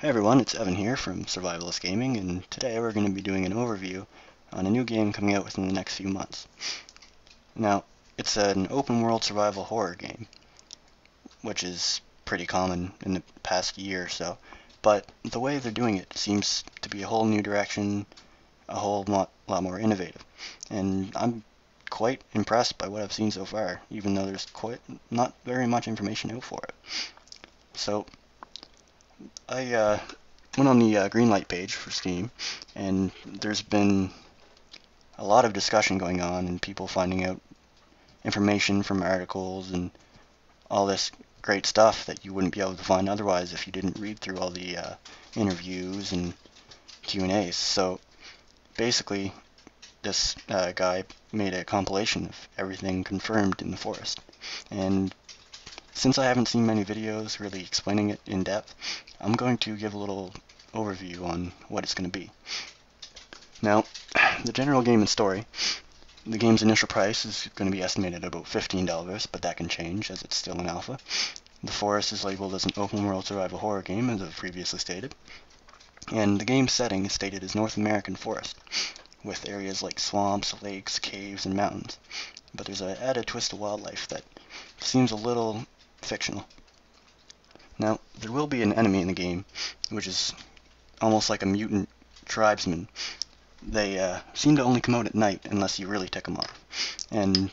Hey everyone, it's Evan here from Survivalist Gaming, and today we're going to be doing an overview on a new game coming out within the next few months. Now, it's an open world survival horror game, which is pretty common in the past year or so, but the way they're doing it seems to be a whole new direction, a whole lot more innovative, and I'm quite impressed by what I've seen so far, even though there's not very much information out for it. So, I went on the Greenlight page for Steam, and there's been a lot of discussion going on and people finding out information from articles and all this great stuff that you wouldn't be able to find otherwise if you didn't read through all the interviews and Q&As. So basically, this guy made a compilation of everything confirmed in the forest. And since I haven't seen many videos really explaining it in depth, I'm going to give a little overview on what it's going to be. Now, the general game and story. The game's initial price is going to be estimated at about $15, but that can change as it's still in alpha. The forest is labeled as an open world survival horror game, as I've previously stated. And the game's setting is stated as North American forest, with areas like swamps, lakes, caves, and mountains. But there's an added twist of wildlife that seems a little fictional. Now, there will be an enemy in the game, which is almost like a mutant tribesman. They seem to only come out at night unless you really tick them off. And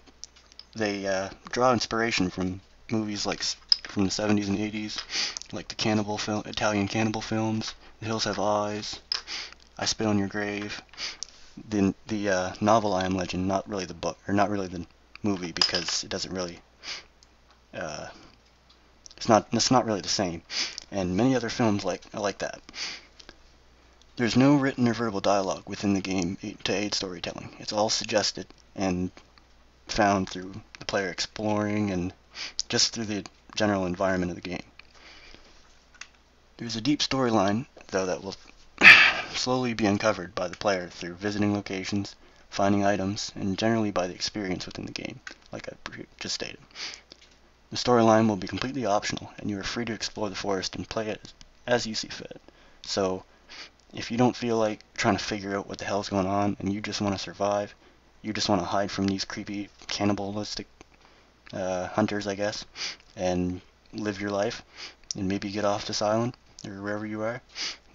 they draw inspiration from movies like from the 70s and 80s, like the Italian cannibal films, The Hills Have Eyes, I Spit on Your Grave, the novel I Am Legend, not really the book, or not really the movie, because it doesn't really it's not really the same, and many other films like that. There's no written or verbal dialogue within the game to aid storytelling. It's all suggested and found through the player exploring and just through the general environment of the game. There's a deep storyline, though, that will slowly be uncovered by the player through visiting locations, finding items, and generally by the experience within the game, like I just stated. The storyline will be completely optional, and you are free to explore the forest and play it as you see fit. So, if you don't feel like trying to figure out what the hell's going on, and you just want to survive, you just want to hide from these creepy cannibalistic hunters, I guess, and live your life, and maybe get off this island, or wherever you are,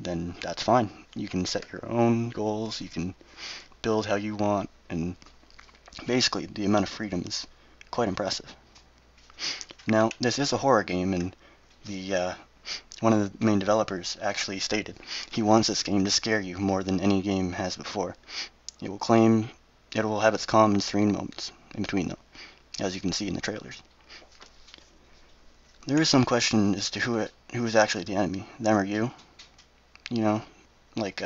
then that's fine. You can set your own goals, you can build how you want, and basically the amount of freedom is quite impressive. Now, this is a horror game, and the one of the main developers actually stated he wants this game to scare you more than any game has before. It will have its calm and serene moments in between, though, as you can see in the trailers. There is some question as to who is actually the enemy, them or you. You know, like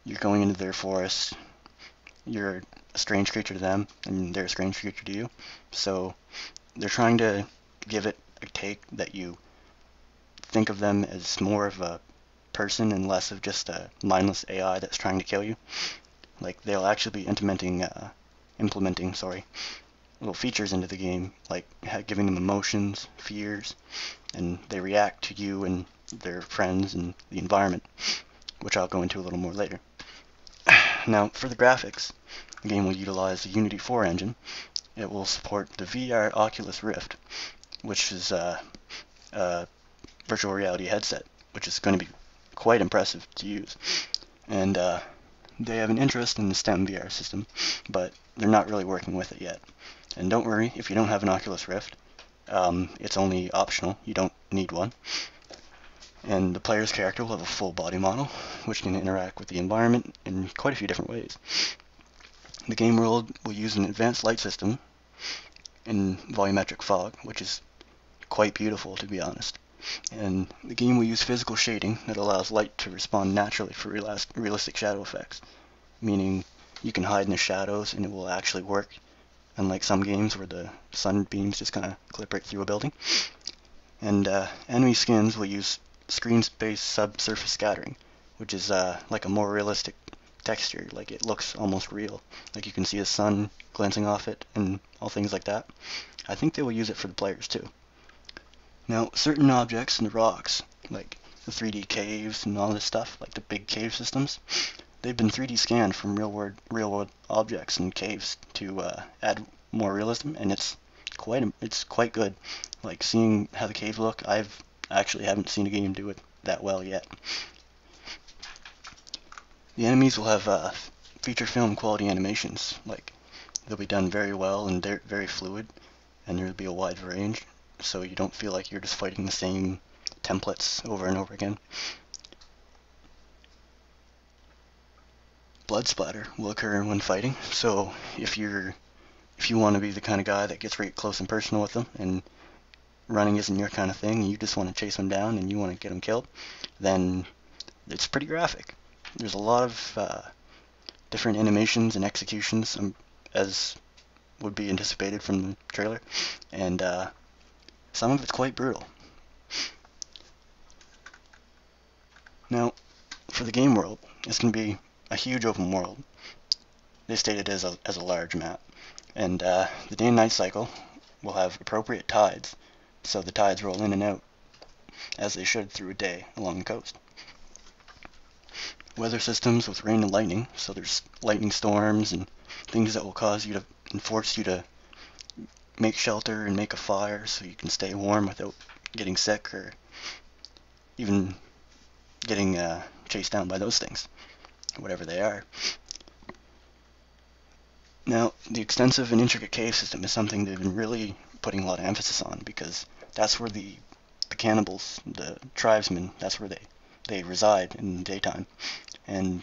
you're going into their forest, you're a strange creature to them, and they're a strange creature to you. So they're trying to give it a take that you think of them as more of a person and less of just a mindless AI that's trying to kill you. Like, they'll actually be implementing little features into the game, like giving them emotions, fears, and they react to you and their friends and the environment, which I'll go into a little more later. Now, for the graphics, the game will utilize the Unity 4 engine. It will support the VR Oculus Rift, which is a virtual reality headset, which is going to be quite impressive to use. And they have an interest in the STEM VR system, but they're not really working with it yet. And don't worry, if you don't have an Oculus Rift, it's only optional. You don't need one. And the player's character will have a full body model, which can interact with the environment in quite a few different ways. The game world will use an advanced light system in volumetric fog, which is quite beautiful, to be honest. And the game will use physical shading that allows light to respond naturally for realistic shadow effects, meaning you can hide in the shadows and it will actually work, unlike some games where the sunbeams just kind of clip right through a building. And enemy skins will use screen-based subsurface scattering, which is like a more realistic texture, like it looks almost real, like you can see the sun glancing off it and all things like that. I think they will use it for the players too. Now, certain objects and rocks, like the 3D caves and all this stuff, like the big cave systems, they've been 3D scanned from real world objects and caves to add more realism, and it's quite good. Like seeing how the caves look, I've actually haven't seen a game do it that well yet. The enemies will have feature film quality animations, like they'll be done very well and they're very fluid, and there'll be a wide range, so you don't feel like you're just fighting the same templates over and over again. Blood splatter will occur when fighting, so if you want to be the kind of guy that gets right close and personal with them, and running isn't your kind of thing, you just want to chase them down and you want to get them killed, then it's pretty graphic. There's a lot of different animations and executions, as would be anticipated from the trailer, and some of it's quite brutal. Now, for the game world, it's going to be a huge open world. They state it as a large map, and the day and night cycle will have appropriate tides, so the tides roll in and out as they should through a day along the coast. Weather systems with rain and lightning, so there's lightning storms and things that will cause you to and force you to make shelter and make a fire so you can stay warm without getting sick or even getting chased down by those things, whatever they are. Now, the extensive and intricate cave system is something they've been really putting a lot of emphasis on, because that's where the cannibals, the tribesmen, that's where they reside in the daytime, and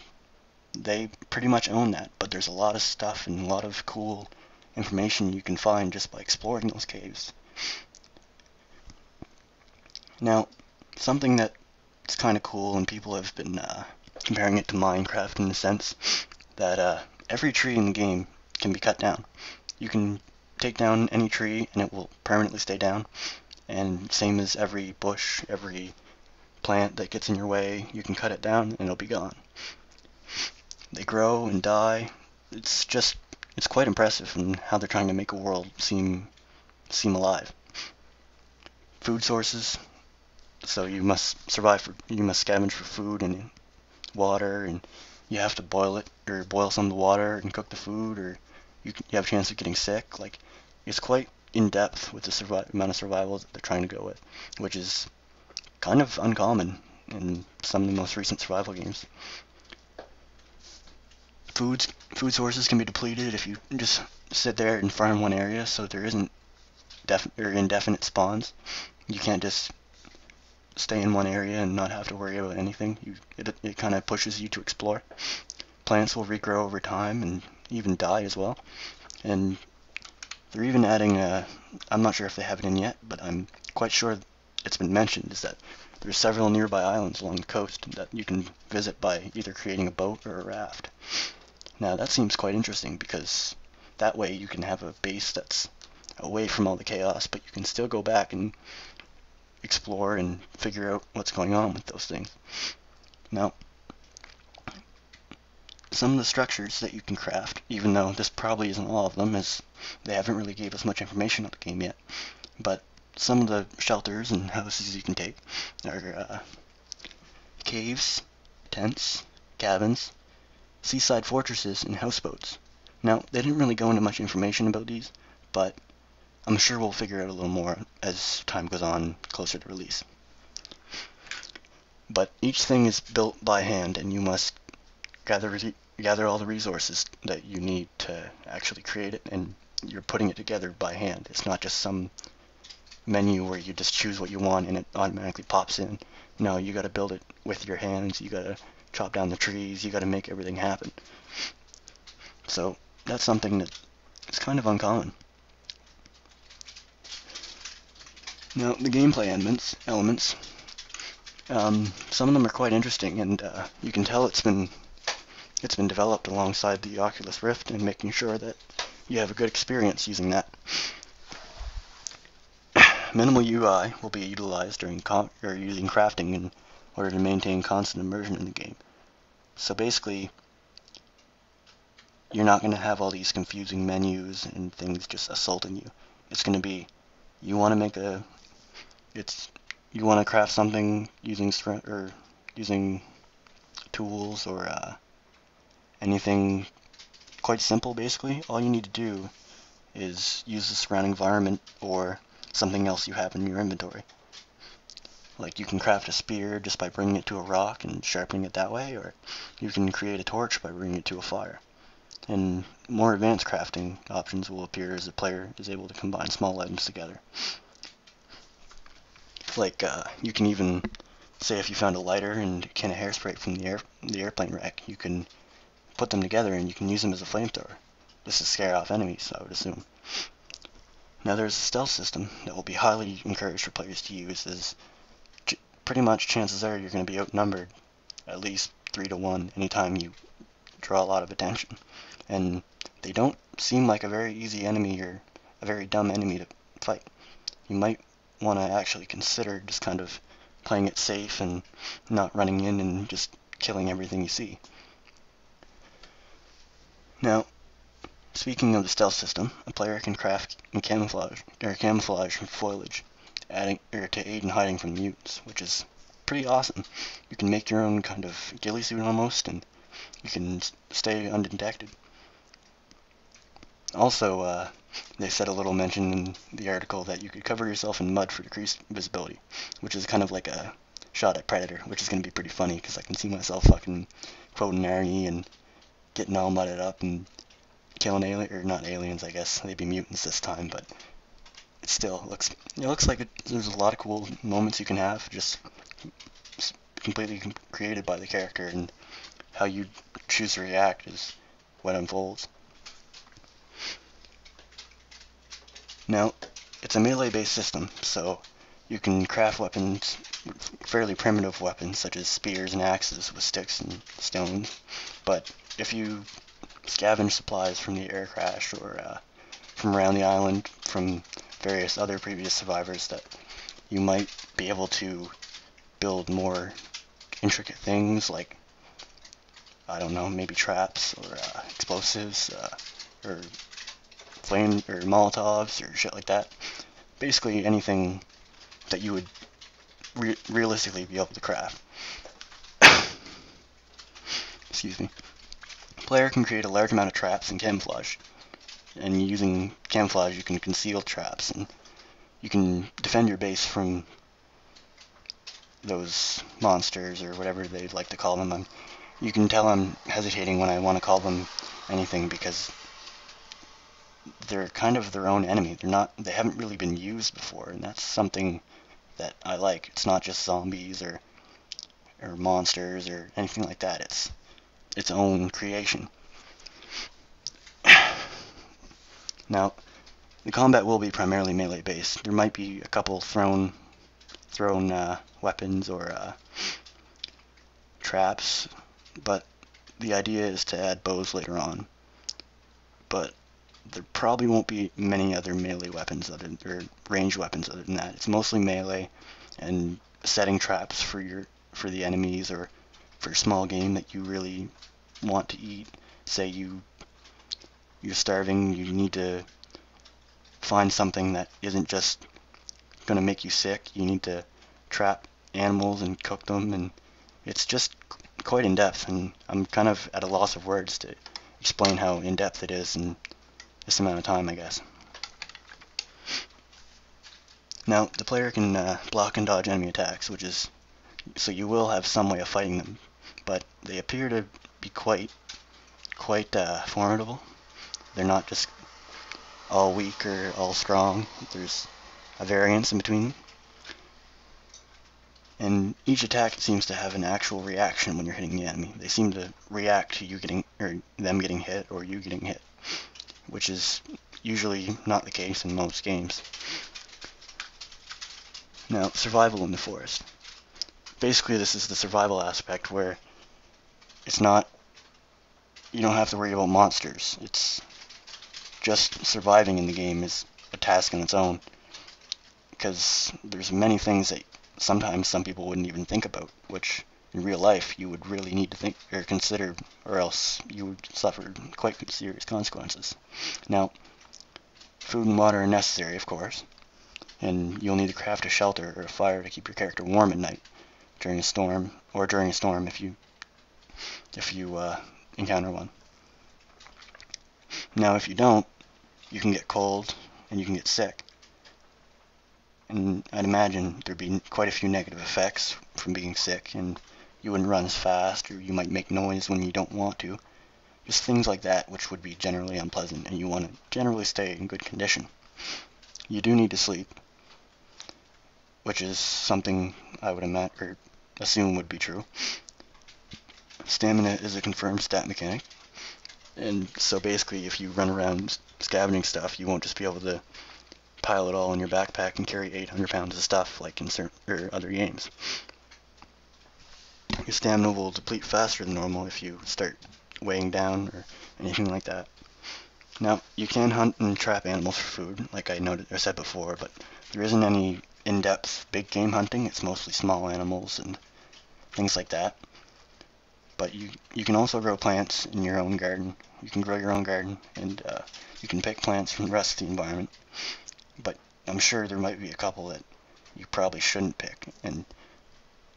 they pretty much own that. But there's a lot of stuff and a lot of cool information you can find just by exploring those caves. Now, something that's kind of cool, and people have been comparing it to Minecraft in the sense that every tree in the game can be cut down. You can take down any tree and it will permanently stay down, and same as every bush, every plant that gets in your way, you can cut it down and it'll be gone. They grow and die. It's quite impressive in how they're trying to make a world seem alive. Food sources, so you must scavenge for food and water, and you have to boil it, or boil some of the water and cook the food, or you have a chance of getting sick. Like, it's quite in depth with the amount of survival that they're trying to go with, which is kind of uncommon in some of the most recent survival games. Food sources can be depleted if you just sit there and farm one area, so there isn't indefinite spawns. You can't just stay in one area and not have to worry about anything. It kind of pushes you to explore. Plants will regrow over time and even die as well. And they're even adding, I'm not sure if they have it in yet, but I'm quite sure it's been mentioned, is that there's several nearby islands along the coast that you can visit by either creating a boat or a raft. Now that seems quite interesting, because that way you can have a base that's away from all the chaos, but you can still go back and explore and figure out what's going on with those things. Now, some of the structures that you can craft, even though this probably isn't all of them, as they haven't really gave us much information on the game yet, but some of the shelters and houses you can take are caves, tents, cabins, seaside fortresses, and houseboats. Now, they didn't really go into much information about these, but I'm sure we'll figure out a little more as time goes on closer to release. But each thing is built by hand, and you must gather all the resources that you need to actually create it, and you're putting it together by hand. It's not just some menu where you just choose what you want and it automatically pops in. No, you got to build it with your hands. You got to chop down the trees. You got to make everything happen. So that's something that is kind of uncommon. Now, the gameplay elements, some of them are quite interesting, and you can tell it's been developed alongside the Oculus Rift and making sure that you have a good experience using that. Minimal UI will be utilized during using crafting in order to maintain constant immersion in the game. So basically, you're not going to have all these confusing menus and things just assaulting you. It's going to be, you you want to craft something using using tools or anything quite simple, basically, all you need to do is use the surrounding environment or something else you have in your inventory. Like you can craft a spear just by bringing it to a rock and sharpening it that way, or you can create a torch by bringing it to a fire. And more advanced crafting options will appear as the player is able to combine small items together. Like you can even say if you found a lighter and a can of hairspray from the airplane wreck, you can put them together and you can use them as a flamethrower. This is scare off enemies, I would assume. Now there's a stealth system that will be highly encouraged for players to use, as pretty much chances are you're going to be outnumbered at least 3 to 1 anytime you draw a lot of attention. And they don't seem like a very easy enemy or a very dumb enemy to fight. You might want to actually consider just kind of playing it safe and not running in and just killing everything you see. Now, speaking of the stealth system, a player can craft camouflage foliage, to aid in hiding from mutants, which is pretty awesome. You can make your own kind of ghillie suit almost, and you can stay undetected. Also, they said a little mention in the article that you could cover yourself in mud for decreased visibility, which is kind of like a shot at Predator, which is going to be pretty funny because I can see myself fucking quoting Arnie and getting all mudded up and killing not aliens, I guess. They'd be mutants this time, but it still looks like there's a lot of cool moments you can have, just completely created by the character, and how you choose to react is what unfolds. Now, it's a melee-based system, so you can craft weapons, fairly primitive weapons, such as spears and axes with sticks and stones, but if you scavenge supplies from the air crash or from around the island from various other previous survivors, that you might be able to build more intricate things like, I don't know, maybe traps or explosives or flame or Molotovs or shit like that. Basically anything that you would realistically be able to craft. Excuse me. The player can create a large amount of traps and camouflage, and using camouflage you can conceal traps, and you can defend your base from those monsters or whatever they like to call them. You can tell I'm hesitating when I want to call them anything because they're kind of their own enemy. They haven't really been used before, and that's something that I like. It's not just zombies or monsters or anything like that. It's its own creation. Now, the combat will be primarily melee based. There might be a couple thrown weapons or traps, but the idea is to add bows later on. But there probably won't be many other melee weapons or ranged weapons other than that. It's mostly melee and setting traps for the enemies or for small game that you really want to eat. Say you're starving, you need to find something that isn't just going to make you sick. You need to trap animals and cook them, and it's just quite in-depth, and I'm kind of at a loss of words to explain how in-depth it is in this amount of time, I guess. Now, the player can block and dodge enemy attacks, so you will have some way of fighting them, but they appear to be quite formidable. They're not just all weak or all strong. There's a variance in between. And each attack seems to have an actual reaction when you're hitting the enemy. They seem to react to them getting hit or you getting hit, which is usually not the case in most games. Now, survival in the forest. Basically, this is the survival aspect where you don't have to worry about monsters. It's just surviving in the game is a task in its own, because there's many things that sometimes some people wouldn't even think about, which in real life you would really need to think or consider, or else you would suffer quite serious consequences. Now, food and water are necessary, of course, and you'll need to craft a shelter or a fire to keep your character warm at night during a storm, or during a storm if you encounter one. Now, if you don't, you can get cold and you can get sick. And I'd imagine there'd be quite a few negative effects from being sick, and you wouldn't run as fast, or you might make noise when you don't want to. Just things like that, which would be generally unpleasant, and you want to generally stay in good condition. You do need to sleep, which is something I would assume would be true. Stamina is a confirmed stat mechanic, and so basically if you run around scavenging stuff, you won't just be able to pile it all in your backpack and carry 800 pounds of stuff like in certain other games. Your stamina will deplete faster than normal if you start weighing down or anything like that. Now, you can hunt and trap animals for food, like I said before, but there isn't any in-depth big game hunting. It's mostly small animals and things like that. But you can also grow plants in your own garden. You can grow your own garden, and you can pick plants from the rest of the environment. But I'm sure there might be a couple that you probably shouldn't pick, and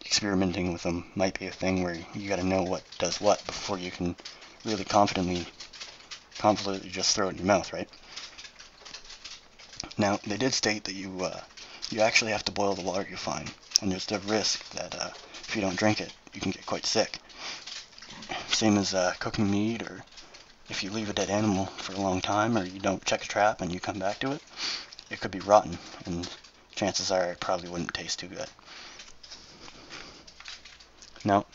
experimenting with them might be a thing where you gotta know what does what before you can really confidently just throw it in your mouth, right? Now, they did state that you actually have to boil the water you find, and there's the risk that if you don't drink it, you can get quite sick. Same as cooking meat, or if you leave a dead animal for a long time, or you don't check a trap and you come back to it, it could be rotten, and chances are it probably wouldn't taste too good. Now,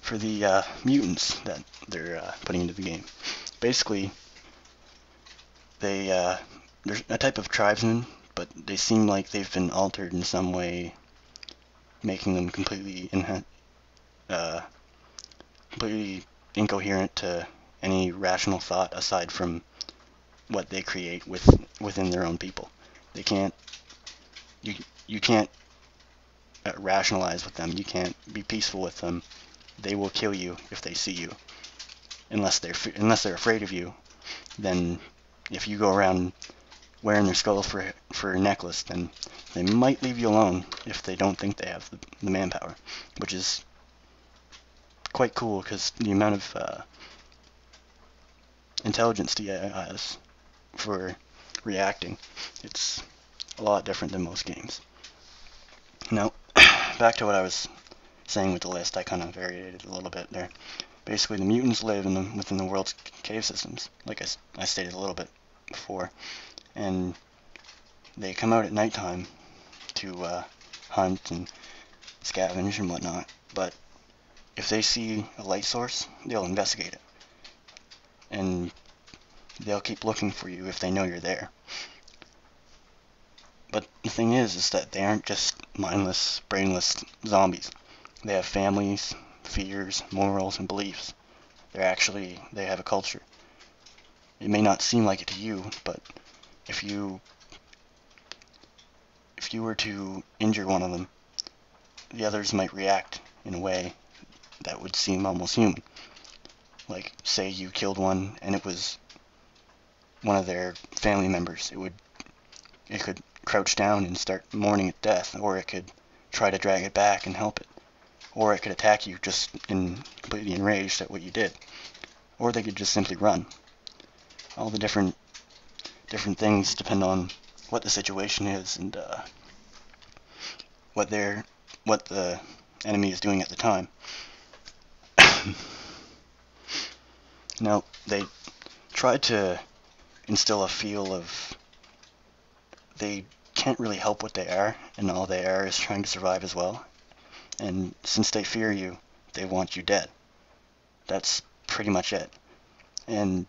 for the mutants that they're putting into the game, basically, they're a type of tribesman, but they seem like they've been altered in some way, making them completely incoherent to any rational thought aside from what they create within their own people. They can't. You can't rationalize with them. You can't be peaceful with them. They will kill you if they see you, unless they're afraid of you. Then, if you go around wearing their skull for a necklace, then they might leave you alone if they don't think they have the manpower, which is quite cool because the amount of intelligence the AI has for reacting, it's a lot different than most games. Now, back to what I was saying with the list. I kind of varied it a little bit there. Basically, the mutants live within the world's cave systems, like I stated a little bit before, and they come out at nighttime to hunt and scavenge and whatnot, but if they see a light source, they'll investigate it, and they'll keep looking for you if they know you're there. But the thing is that they aren't just mindless, brainless zombies. They have families, fears, morals, and beliefs. They have a culture. It may not seem like it to you, but if you were to injure one of them, the others might react in a way that would seem almost human. Like, say you killed one and it was one of their family members. It could crouch down and start mourning its death, or it could try to drag it back and help it, or it could attack you just completely enraged at what you did, or they could just simply run. All the different things depend on what the situation is and what the enemy is doing at the time. Now, they tried to instill a feel of they can't really help what they are, and all they are is trying to survive as well. And since they fear you, they want you dead. That's pretty much it. And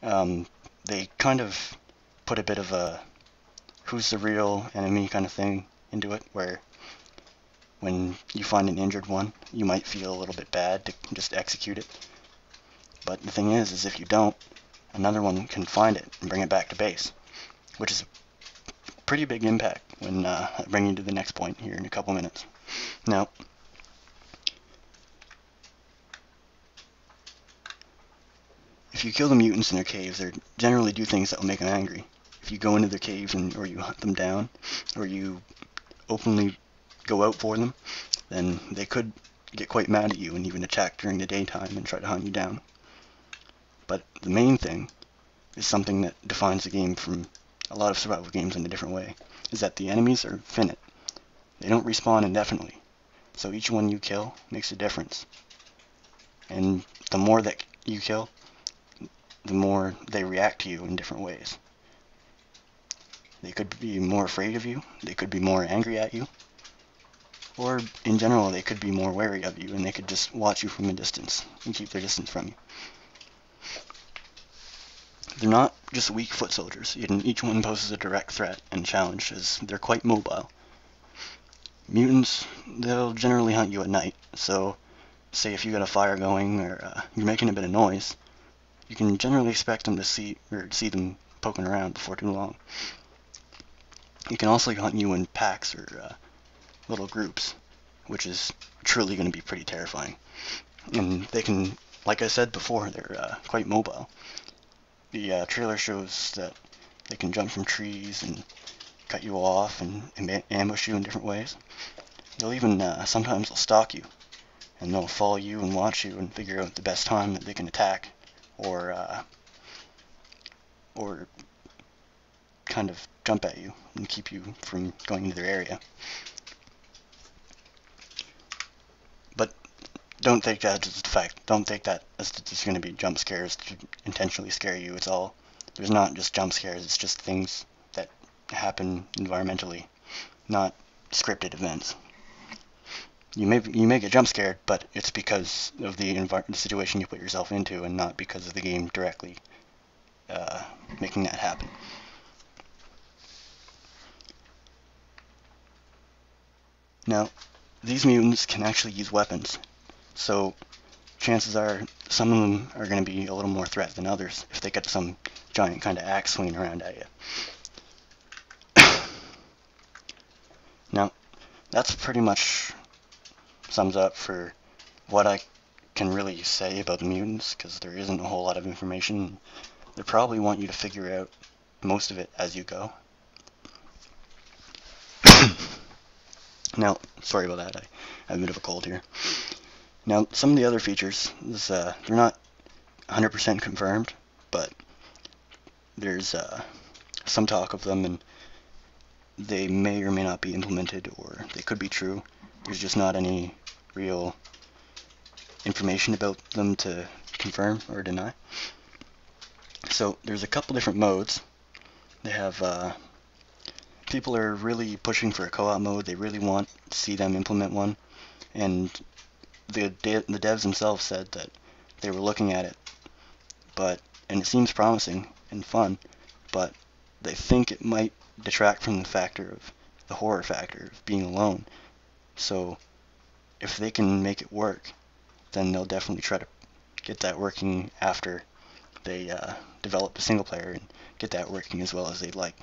they kind of put a bit of a who's the real enemy kind of thing into it, where when you find an injured one, you might feel a little bit bad to just execute it. But the thing is if you don't, another one can find it and bring it back to base, which is a pretty big impact when I bring you to the next point here in a couple minutes. Now, if you kill the mutants in their caves, they generally do things that will make them angry. if you go into their caves or you hunt them down, or you openly go out for them, then they could get quite mad at you and even attack during the daytime and try to hunt you down. But the main thing is something that defines the game from a lot of survival games in a different way, is that the enemies are finite. They don't respawn indefinitely, so each one you kill makes a difference. And the more that you kill, the more they react to you in different ways. They could be more afraid of you, they could be more angry at you, or in general they could be more wary of you and they could just watch you from a distance and keep their distance from you. They're not just weak foot soldiers, each one poses a direct threat and challenge as they're quite mobile. Mutants, they'll generally hunt you at night, so say if you got a fire going or you're making a bit of noise, you can generally expect them to see them poking around before too long. You can also hunt you in packs or little groups, which is truly going to be pretty terrifying. And they can, like I said before, they're quite mobile. The trailer shows that they can jump from trees and cut you off and ambush you in different ways. They'll even, sometimes they'll stalk you, and they'll follow you and watch you and figure out the best time that they can attack, or kind of jump at you and keep you from going into their area. But don't take that as a fact. Don't take that as there's going to be jump scares to intentionally scare you. There's not just jump scares, it's just things that happen environmentally, not scripted events. You may get jump scared, but it's because of the situation you put yourself into and not because of the game directly making that happen. Now, these mutants can actually use weapons, so chances are some of them are going to be a little more threat than others if they get some giant kind of axe swinging around at you. Now, that's pretty much sums up for what I can really say about the mutants, because there isn't a whole lot of information. They probably want you to figure out most of it as you go. Now, sorry about that, I have a bit of a cold here. Now, some of the other features, they're not 100% confirmed, but there's some talk of them, and they may or may not be implemented, or they could be true. There's just not any real information about them to confirm or deny. So there's a couple different modes. They have people are really pushing for a co-op mode. They really want to see them implement one, and the devs themselves said that they were looking at it, and it seems promising and fun, but they think it might detract from the horror factor of being alone. So if they can make it work, then they'll definitely try to get that working after they develop the single player and get that working as well as they'd like.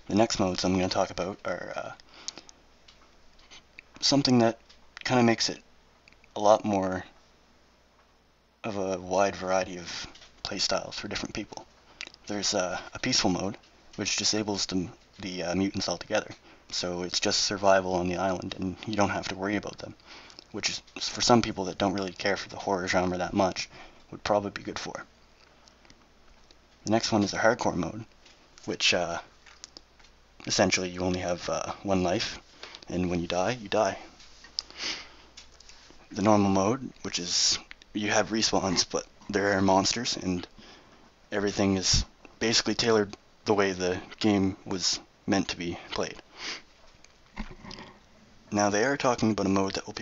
The next modes I'm going to talk about are something that kind of makes it a lot more of a wide variety of playstyles for different people. There's a peaceful mode, which disables the mutants altogether, so it's just survival on the island and you don't have to worry about them, which is, for some people that don't really care for the horror genre that much, would probably be good for. The next one is a hardcore mode, which essentially you only have one life, and when you die, you die. The normal mode, which is you have respawns, but there are monsters, and everything is basically tailored the way the game was meant to be played. Now they are talking about a mode that will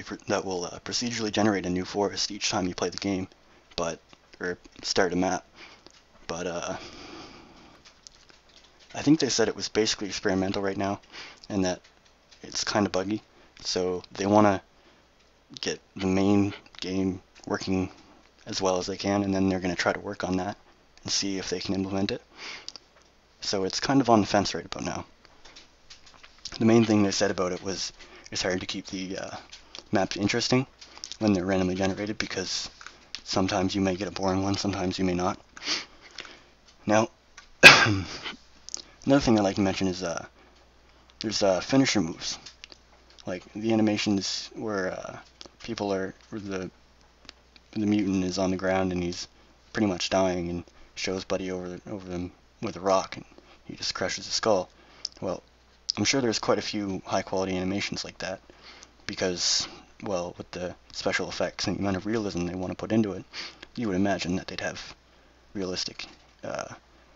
procedurally generate a new forest each time you play the game, or start a map. But I think they said it was basically experimental right now, and that it's kind of buggy. So they want to get the main game working as well as they can, and then they're going to try to work on that and see if they can implement it. So it's kind of on the fence right about now. The main thing they said about it was it's hard to keep the maps interesting when they're randomly generated, because sometimes you may get a boring one, sometimes you may not. Now, another thing I'd like to mention is there's finisher moves, like the animations where where the mutant is on the ground and he's pretty much dying and shows Buddy over them with a rock and he just crushes his skull. Well, I'm sure there's quite a few high quality animations like that because, well, with the special effects and the amount of realism they want to put into it, you would imagine that they'd have realistic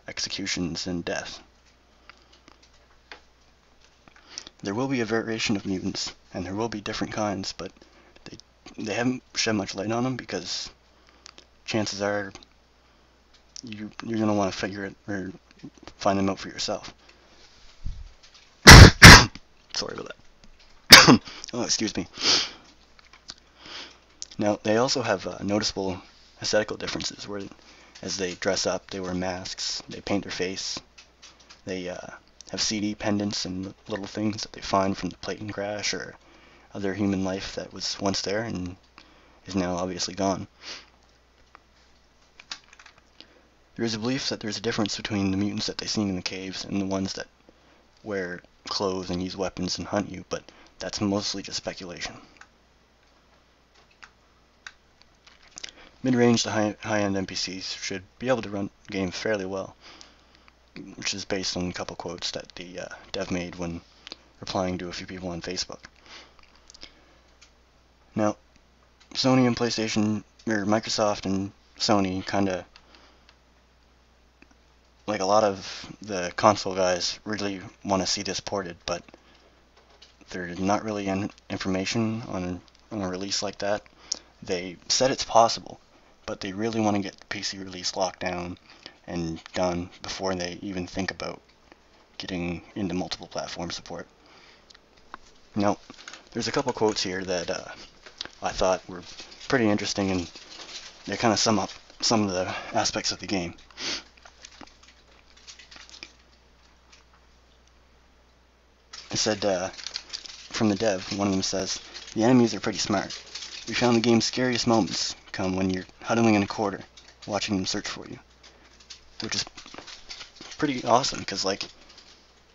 executions and death. There will be a variation of mutants, and there will be different kinds, but they haven't shed much light on them because chances are you're going to want to figure it or find them out for yourself. Sorry about that. Oh, excuse me. Now, they also have noticeable aesthetical differences where as they dress up, they wear masks, they paint their face, they have CD pendants and little things that they find from the plane crash or other human life that was once there and is now obviously gone. There is a belief that there's a difference between the mutants that they see in the caves and the ones that wear clothes and use weapons and hunt you, but that's mostly just speculation. Mid-range to high-end NPCs should be able to run games fairly well, which is based on a couple quotes that the dev made when replying to a few people on Facebook. Now, Sony and PlayStation, or Microsoft and Sony kind of, like a lot of the console guys, really want to see this ported, but there's not really information on a release like that. They said it's possible, but they really want to get the PC release locked down and done before they even think about getting into multiple platform support. Now, there's a couple quotes here that I thought were pretty interesting, and they kind of sum up some of the aspects of the game. It said, from the dev, one of them says, "The enemies are pretty smart. We found the game's scariest moments come when you're huddling in a corner, watching them search for you." Which is pretty awesome, because like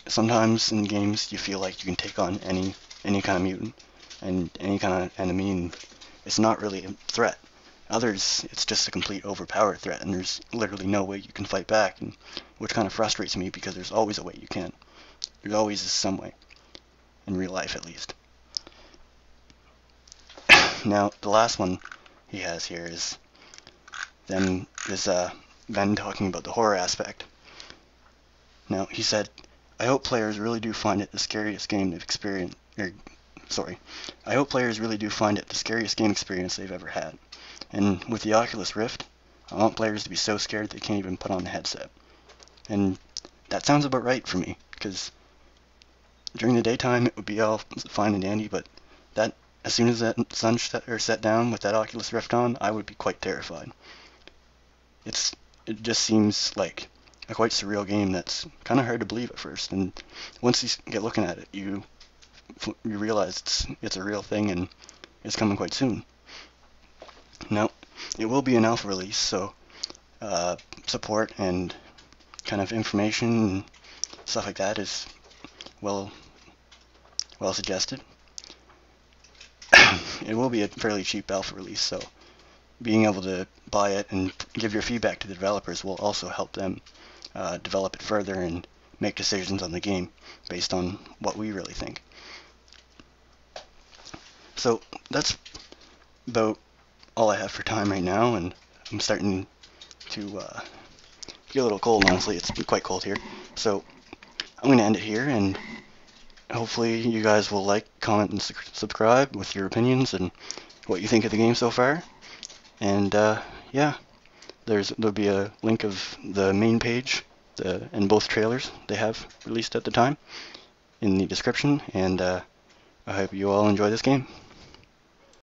sometimes in games you feel like you can take on any kind of mutant and any kind of enemy, and it's not really a threat. Others, it's just a complete overpowered threat, and there's literally no way you can fight back, and which kind of frustrates me because there's always a way you can. There always is some way, in real life at least. Now, the last one he has here is Ben talking about the horror aspect. Now, he said, "I hope players really do find it the scariest game they've experienced, I hope players really do find it the scariest game experience they've ever had. And with the Oculus Rift, I want players to be so scared they can't even put on a headset." And that sounds about right for me, because during the daytime it would be all fine and dandy, but that as soon as that sun set down with that Oculus Rift on, I would be quite terrified. It just seems like a quite surreal game that's kind of hard to believe at first, and once you get looking at it, you realize it's a real thing and it's coming quite soon. Now, it will be an alpha release, so support and kind of information and stuff like that is well suggested. It will be a fairly cheap alpha release, so being able to buy it and give your feedback to the developers will also help them develop it further and make decisions on the game based on what we really think. So that's about all I have for time right now, and I'm starting to get a little cold, honestly. It's quite cold here. So I'm going to end it here, and hopefully you guys will like, comment, and subscribe with your opinions and what you think of the game so far. And yeah, there'll be a link of the main page and both trailers they have released at the time in the description, and I hope you all enjoy this game.